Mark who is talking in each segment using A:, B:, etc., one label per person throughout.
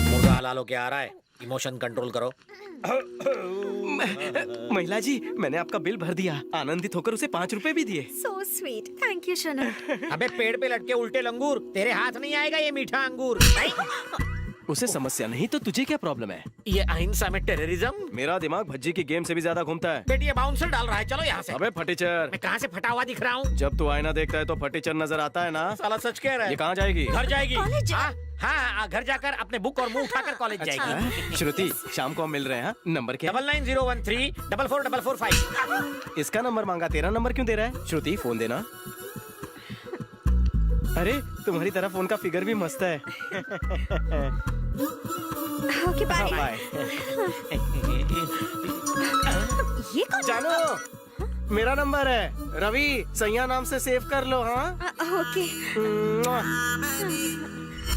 A: मुर्गा हलाल होके आ रहा है, इमोशन कंट्रोल करो।
B: महिला जी, मैंने आपका बिल भर दिया। आनंदित होकर उसे 5 रुपए भी दिए।
C: So sweet. Thank you, Shanan.
A: अबे पेड़ पे लटके उल्टे लंगूर, तेरे हाथ नहीं आएगा ये मीठा अंगूर।
B: उसे समस्या नहीं तो तुझे क्या प्रॉब्लम है?
A: ये अहिंसा में टेररिज्म।
B: मेरा दिमाग भज्जी की गेम से भी ज्यादा घूमता है।
A: बेटी ये बाउंसर डाल रहा है, चलो यहाँ से।
B: अबे फटीचर,
A: मैं कहाँ से फटा हुआ दिख रहा हूँ?
B: जब तू आईना देखता है तो फटीचर नजर आता है ना?
A: साला सच कह रहा है।
B: ये कहाँ जाएगी?
A: घर जाएगी।
C: कॉलेज
A: हाँ हाँ, घर जाकर अपने बुक और मुंह उठाकर कॉलेज जाएगी।
B: श्रुति, शाम को हम मिल रहे हैं। नंबर क्या?
A: 9901344445।
B: इसका नंबर मांगा, तेरा नंबर क्यों दे रहा है? श्रुति, फोन देना। अरे तुम्हारी तरह फोन का फिगर भी मस्त है।
C: Okay, bye.
B: बाय।
C: ये कौन?
B: जानो, मेरा नंबर है रवि, सैया नाम से सेव कर लो। हाँ
C: Okay.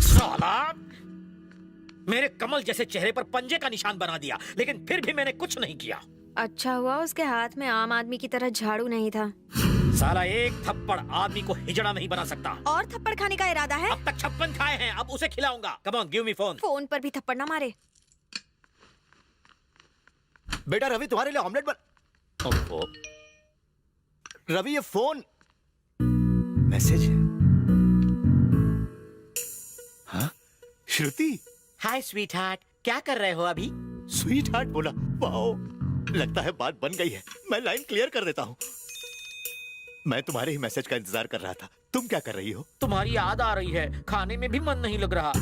A: साला मेरे कमल जैसे चेहरे पर पंजे का निशान बना दिया, लेकिन फिर भी मैंने कुछ नहीं किया।
C: अच्छा हुआ उसके हाथ में आम आदमी की तरह झाड़ू नहीं था।
A: साला एक थप्पड़ आदमी को हिजड़ा नहीं बना सकता।
C: और थप्पड़ खाने का इरादा है?
A: अब तक 56 खाए हैं, अब उसे खिलाऊंगा। Come on, give me phone.
C: Phone पर भी थप्पड़ ना मारे।
D: बेटा रवि, तुम्हारे लिए ऑमलेट बन। रवि, ये फोन मैसेज है। हाँ, श्रुति।
A: हाय स्वीट हार्ट, क्या कर रहे हो अभी?
D: स्वीट हार्ट बोला, वाओ, लगता है बात बन गई है। मैं लाइन क्लियर कर देता हूँ। मैं तुम्हारे ही मैसेज का इंतजार कर रहा था। तुम क्या कर रही हो?
A: तुम्हारी याद आ रही है, खाने में भी मन नहीं लग रहा।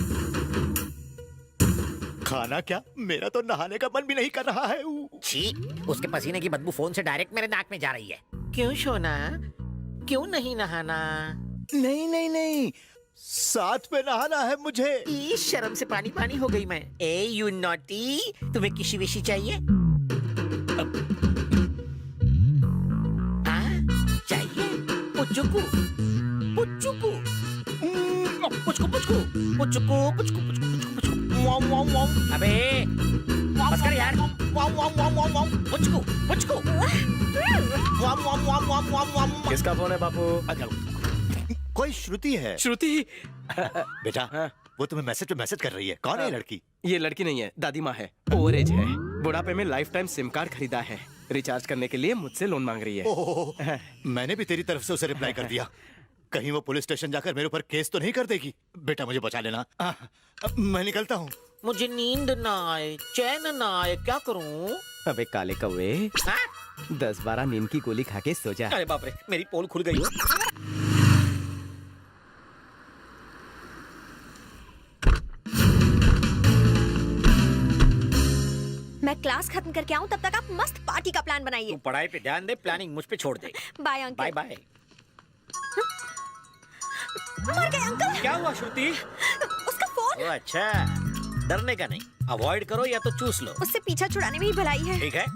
D: खाना क्या, मेरा तो नहाने का मन भी नहीं कर रहा है।
A: छी, उसके पसीने की बदबू फोन से डायरेक्ट मेरे नाक में जा रही है। क्यों सोना, क्यों नहीं नहाना?
D: नहीं नहीं नहीं, साथ में नहाना है मुझे।
A: इस शर्म से पानी पानी हो गई मैं। ए यू नॉटी, तुम्हें किसी विशी चाहिए? चाहिए? पुचुकू पुचुकू पुचकू पुचकू पुचकू पुचकू पुचकू। अबे बस कर यार। पुचकू पुचकू।
B: किसका फोन है बापू?
D: कोई श्रुति है।
B: श्रुति।
D: बेटा,
B: हाँ?
D: वो तुम्हें मैसेज पे मैसेज कर रही है। कौन है ये लड़की?
B: ये लड़की नहीं है, दादी माँ है। ओवरेज है, बुढ़ापे में लाइफ टाइम सिम कार्ड खरीदा है, रिचार्ज करने के लिए मुझसे लोन मांग रही है।
D: ओह, मैंने भी तेरी तरफ से उसे रिप्लाई कर दिया। कहीं वो पुलिस स्टेशन जाकर मेरे ऊपर केस तो नहीं कर देगी? बेटा मुझे बचा लेना। मैं निकलता हूँ।
A: मुझे नींद ना आए, चैन ना आए, क्या करूं?
B: अबे काले कौवे, 10-12 नींद की गोली खा के सो जा।
A: अरे बाप रे, मेरी पोल खुल गई।
C: मैं क्लास खत्म करके आऊँ तब तक आप मस्त पार्टी का प्लान बनाइए।
A: तू पढ़ाई पे ध्यान दे, प्लानिंग मुझ पे छोड़ दे।
C: Bye uncle.
A: Bye bye.
C: मर गए अंकल।
A: क्या हुआ श्रुति?
C: उसका फोन।
A: ओ अच्छा, डरने का नहीं, अवॉइड करो या तो चूस लो।
C: उससे पीछा छुड़ाने में ही भलाई है।
A: ठीक है।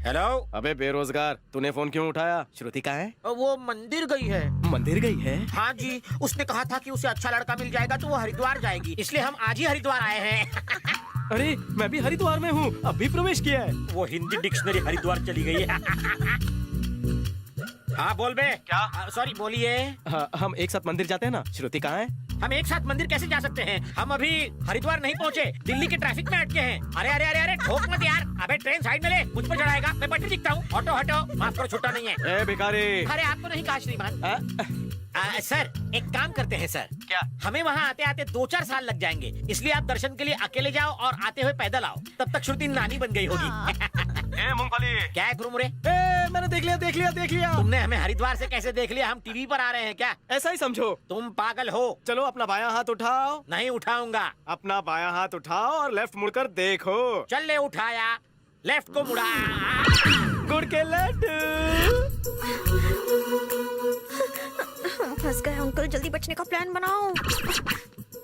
A: हेलो।
B: अबे बेरोजगार, तूने फोन क्यों उठाया? श्रुति कहाँ है?
A: वो मंदिर गई है।
B: मंदिर गई है?
A: हाँ जी, उसने कहा था कि उसे अच्छा लड़का मिल जाएगा तो वो हरिद्वार जाएगी, इसलिए हम आज ही हरिद्वार आए हैं।
B: अरे मैं भी हरिद्वार में हूँ, अभी प्रवेश किया है।
A: वो हिंदी डिक्शनरी हरिद्वार चली गई है। हाँ बोल बे।
B: क्या?
A: सॉरी बोलिए।
B: हाँ, हम एक साथ मंदिर जाते हैं ना। श्रुति कहाँ है?
A: हम एक साथ मंदिर कैसे जा सकते हैं? हम अभी हरिद्वार नहीं पहुँचे, दिल्ली के ट्रैफिक में अटके हैं। अरे अरे अरे अरे, ठोक मत यार। अबे ट्रेन साइड में ले, मुझ पर चढ़ाएगा, मैं पटरी दिखता हूँ। ऑटो हटो, माफ करो छुट्टा नहीं है।
B: ए भिखारी।
A: अरे आपको नहीं कहा श्रीमान। सर एक काम करते हैं सर।
B: क्या?
A: हमें वहाँ आते आते 2-4 साल लग जाएंगे, इसलिए आप दर्शन के लिए अकेले जाओ और आते हुए पैदल आओ। तब तक श्रुति नानी बन गई होगी।
B: ए मूंगफली।
A: क्या है कुरमुरे?
B: ए मैंने देख लिया देख लिया देख लिया।
A: तुमने हमें हरिद्वार से कैसे देख लिया? हम टीवी पर आ रहे हैं क्या?
B: ऐसा ही समझो।
A: तुम पागल हो।
B: चलो अपना बायां हाथ उठाओ।
A: नहीं उठाऊंगा।
B: अपना बायां हाथ उठाओ और लेफ्ट मुड़कर देखो।
A: चल ले उठाया, लेफ्ट को मुड़ा।
B: गुड़ के लड्डू।
C: फंस गए अंकल, जल्दी बचने का प्लान बनाओ।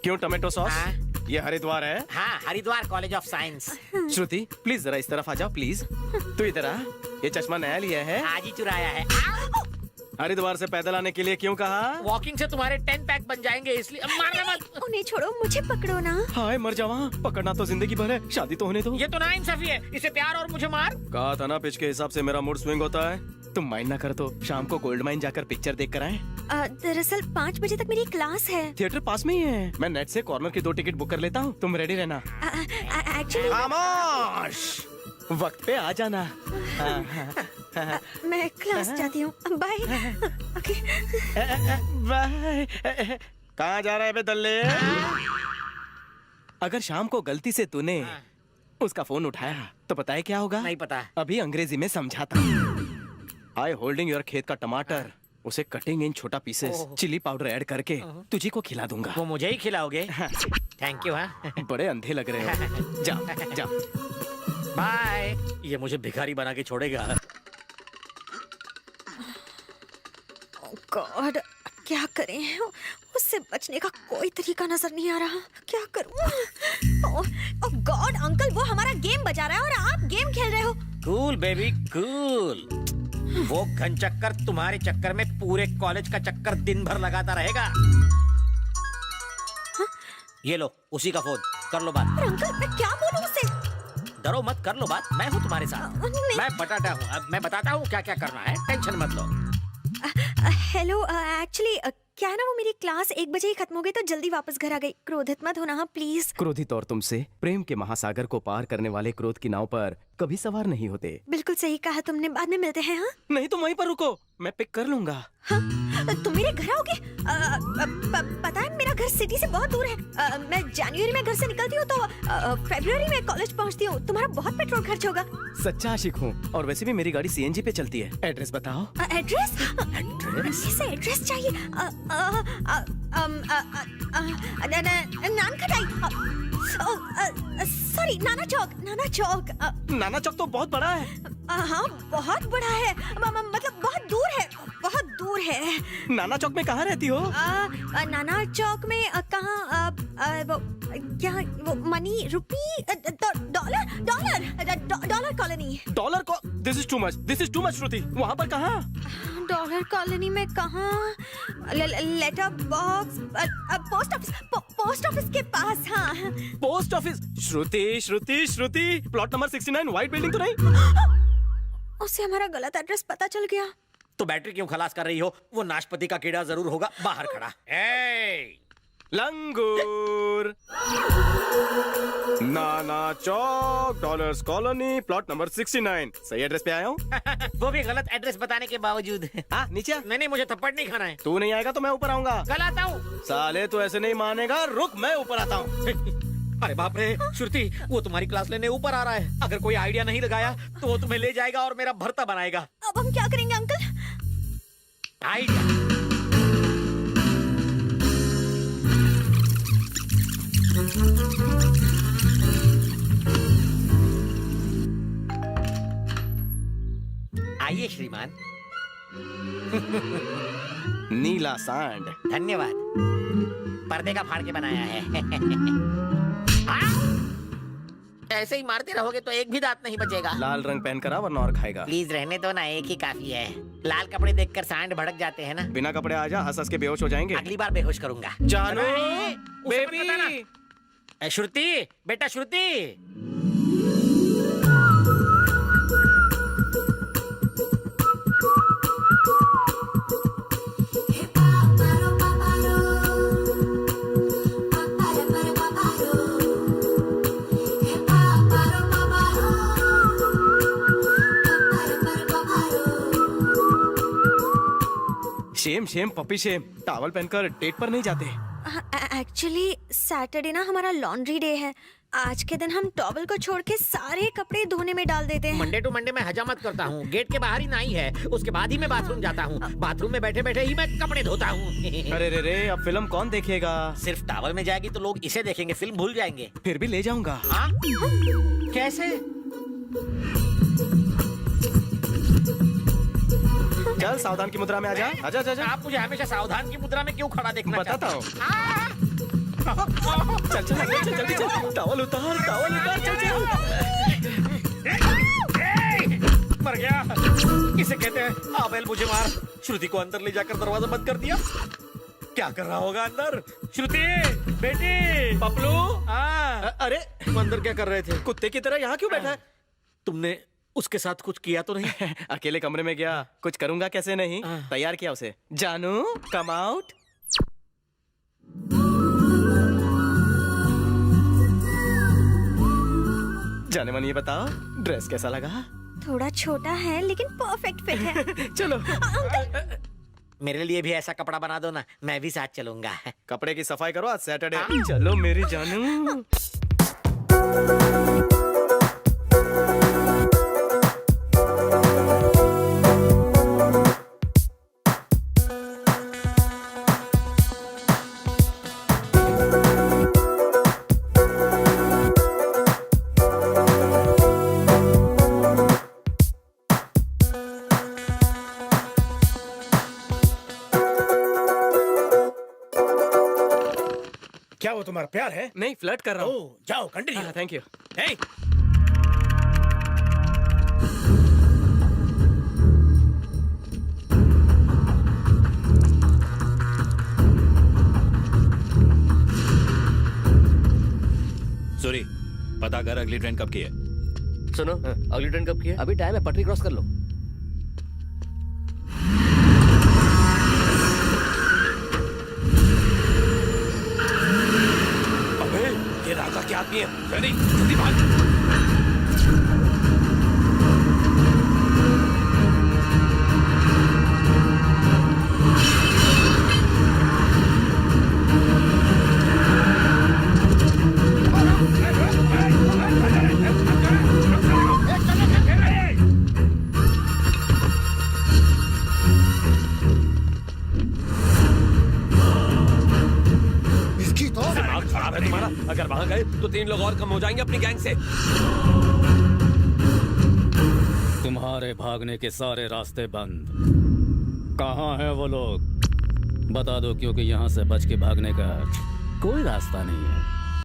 B: क्यों टमाटो सॉस?
A: हाँ?
B: ये हरिद्वार है।
A: हाँ, Haridwar college of science.
B: Shruti please जरा इस तरफ आ जाओ प्लीज। तू इधर आ, ये चश्मा नया लिया है।
A: आज ही चुराया है।
B: हरिद्वार से पैदल आने के लिए क्यों कहा?
A: वॉकिंग से तुम्हारे 10 पैक बन जाएंगे इसलिए मारना मत।
C: उन्हें छोड़ो, मुझे पकड़ो ना।
B: हाय मर जावा, पकड़ना तो जिंदगी भर है, शादी तो होने दो।
A: ये तो ना इंसाफी है, इसे प्यार और मुझे मार।
B: कहा था ना पिच के हिसाब से मेरा मूड स्विंग होता है। तुम माइंड ना कर तो शाम को गोल्ड माइन जाकर पिक्चर देख कर आए।
C: दरअसल 5 बजे तक मेरी क्लास है।
B: थिएटर पास में ही है, मैं नेट से कॉर्नर की 2 टिकट बुक कर लेता हूँ, तुम रेडी रहना।
C: एक्चुअली
B: खामोश, वक्त पे आ जाना।
C: मैं क्लास जाती हूँ, बाय। ओके।
B: बाय। कहाँ जा रहा है बे दल्ले? अगर शाम को गलती से तूने उसका फोन उठाया तो पता है क्या होगा?
A: नहीं पता।
B: अभी अंग्रेजी में समझाता। आई होल्डिंग योर खेत का टमाटर, उसे कटिंग इन छोटा पीसेस, चिली पाउडर ऐड करके तुझे को खिला दूंगा।
A: वो मुझे ही खिलाओगे? Thank you. हाँ,
B: बड़े अंधे लग रहे हो। जाओ जाओ।
A: बाय। ये मुझे भिखारी बना के छोड़ेगा।
C: गॉड, क्या करें? उससे बचने का कोई तरीका नजर नहीं आ रहा। क्या करूं? ओह गॉड अंकल, वो हमारा गेम बजा रहा है और आप गेम खेल रहे हो।
A: Cool baby cool. वो घन चक्कर तुम्हारे चक्कर में पूरे कॉलेज का चक्कर दिन भर लगाता रहेगा। ये लो, उसी का फोन, कर लो बात।
C: पर अंकल, मैं क्या बोलूं उससे?
A: डरो मत, कर लो बात, मैं हूँ तुम्हारे साथ।
C: नहीं।
A: मैं बताता हूँ, अब मैं बताता हूँ क्या क्या करना है, टेंशन मत लो।
C: हेलो, एक्चुअली क्या है ना, वो मेरी क्लास 1 बजे ही खत्म हो गई तो जल्दी वापस घर आ गई। क्रोधित मत होना हाँ प्लीज।
B: क्रोधित और तुमसे प्रेम के महासागर को पार करने वाले क्रोध की नाव पर कभी सवार नहीं होते।
C: बिल्कुल सही कहा तुमने, बाद में मिलते हैं। हाँ
B: नहीं तुम वहीं पर रुको, मैं पिक कर लूंगा।
C: हाँ, तुम मेरे घर आओगे? पता है मेरा घर सिटी से बहुत दूर है। मैं जनवरी में घर से निकलती हूँ तो फरवरी में कॉलेज पहुँचती हूँ। तुम्हारा बहुत पेट्रोल खर्च होगा।
B: सच्चा आशिक हूँ, और वैसे भी मेरी गाड़ी सीएनजी पे चलती है। एड्रेस बताओ।
C: एड्रेस?
B: एड्रेस?
C: इसे एड्रेस चाहिए। नान खटाई, सॉरी नाना चौक। नाना चौक।
B: नाना चौक तो बहुत बड़ा है।
C: हाँ बहुत बड़ा है, मतलब बहुत दूर है, बहुत दूर है।
B: नाना चौक में कहाँ रहती हो?
C: नाना चौक में कहाँ? वो क्या, वो money rupee dollar colony.
B: Dollar को? This is too much, this is too much Shruti. वहाँ पर कहाँ?
C: डॉलर कॉलोनी में कहाँ? लेटर बॉक्स, पोस्ट ऑफिस के पास। हाँ
B: पोस्ट ऑफिस। श्रुति श्रुति श्रुति, प्लॉट नंबर 69, व्हाइट बिल्डिंग तो नहीं?
C: उसे हमारा गलत एड्रेस पता चल गया।
A: तो बैटरी क्यों खलास कर रही हो? वो नाशपति का कीड़ा जरूर होगा बाहर खड़ा।
B: लंगूर। नाना चौक, डॉलर्स कॉलोनी, प्लॉट नंबर 69। सही एड्रेस पे आया हूँ।
A: वो भी गलत एड्रेस बताने के बावजूद।
B: हाँ नीचे।
A: नहीं, मुझे थप्पड़ नहीं खाना है।
B: तू नहीं आएगा तो मैं ऊपर आऊंगा।
A: कल आता हूँ।
B: साले तू ऐसे नहीं मानेगा, रुक मैं ऊपर आता हूँ।
A: अरे बाप रे श्रुति, वो तुम्हारी क्लास लेने ऊपर आ रहा है। अगर कोई आइडिया नहीं लगाया तो वो तुम्हें ले जाएगा और मेरा भरता बनाएगा।
C: अब हम क्या करेंगे अंकल?
A: आइडिया। आइए श्रीमान।
B: नीला सांड।
A: धन्यवाद। पर्दे का फाड़ के बनाया है। ऐसे ही मारते रहोगे तो एक भी दांत नहीं बचेगा।
B: लाल रंग पहन कर आ वरना और खाएगा।
A: प्लीज रहने दो ना, एक ही काफी है। लाल कपड़े देखकर सांड भड़क जाते हैं ना।
B: बिना कपड़े आ जा, हंस हंस के बेहोश हो जाएंगे।
A: अगली बार बेहोश करूंगा।
B: जानू,
A: उसे मत बताना। श्रुति, बेटा Shruti.
B: Shame shame puppy shame, towel पहनकर डेट पर नहीं जाते।
C: एक्चुअली सैटरडे ना हमारा लॉन्ड्री डे है। आज के दिन हम टॉवल को छोड़ के सारे कपड़े धोने में डाल देते हैं।
A: मंडे टू मंडे मैं हजामत करता हूँ। गेट के बाहर ही नाई है, उसके बाद ही मैं बाथरूम जाता हूँ। बाथरूम में बैठे बैठे ही मैं कपड़े धोता हूँ।
B: अरे रे रे, अब फिल्म कौन देखेगा?
A: सिर्फ टॉवल में जाएगी तो लोग इसे देखेंगे, फिल्म भूल जाएंगे।
B: फिर भी ले जाऊंगा।
A: हाँ? कैसे?
B: चल सावधान की मुद्रा में आ जा। आजा जा जा।
A: आप मुझे हमेशा सावधान की मुद्रा में क्यों खड़ा देखना
B: बताता
A: चाहते हैं?
B: चल चल चल जल्दी चल, टॉवल उतार, टॉवल उतार, चल चल।
A: मर गया। किसे कहते हैं आबेल मुझे मार। श्रुति को अंदर ले जाकर दरवाजा बंद कर दिया। क्या कर रहा होगा अंदर? श्रुति बेटी।
B: पपलू अरे
A: तुम अंदर क्या कर रहे थे?
B: कुत्ते की तरह यहाँ क्यों बैठा है?
A: तुमने उसके साथ कुछ किया तो नहीं?
B: अकेले कमरे में गया, कुछ करूंगा कैसे नहीं? तैयार किया उसे। जानू कम आउट। जाने मन ये बताओ ड्रेस कैसा लगा?
C: थोड़ा छोटा है लेकिन परफेक्ट फिट है।
B: चलो
A: मेरे लिए भी ऐसा कपड़ा बना दो ना, मैं भी साथ चलूंगा।
B: कपड़े की सफाई करो, आज सैटरडे। चलो मेरी जानू।
E: क्या वो तुम्हारा प्यार है?
B: नहीं फ्लर्ट कर रहा हूँ।
E: ओह, जाओ continue.
B: Thank you.
E: Hey!
F: Sorry, पता कर अगली ट्रेन कब की है?
G: सुनो, अगली ट्रेन कब की है? अभी टाइम है, पटरी क्रॉस कर लो।
E: अबे, ये राजा के आदमी है। रेडी, जल्दी भाग।
F: दिमाग खराब है तुम्हारा। अगर वहां गए तो 3 लोग और कम हो जाएंगे अपनी गैंग से।
H: तुम्हारे भागने के सारे रास्ते बंद। कहाँ हैं वो लोग? बता दो, क्योंकि यहाँ से बच के भागने का कोई रास्ता नहीं है।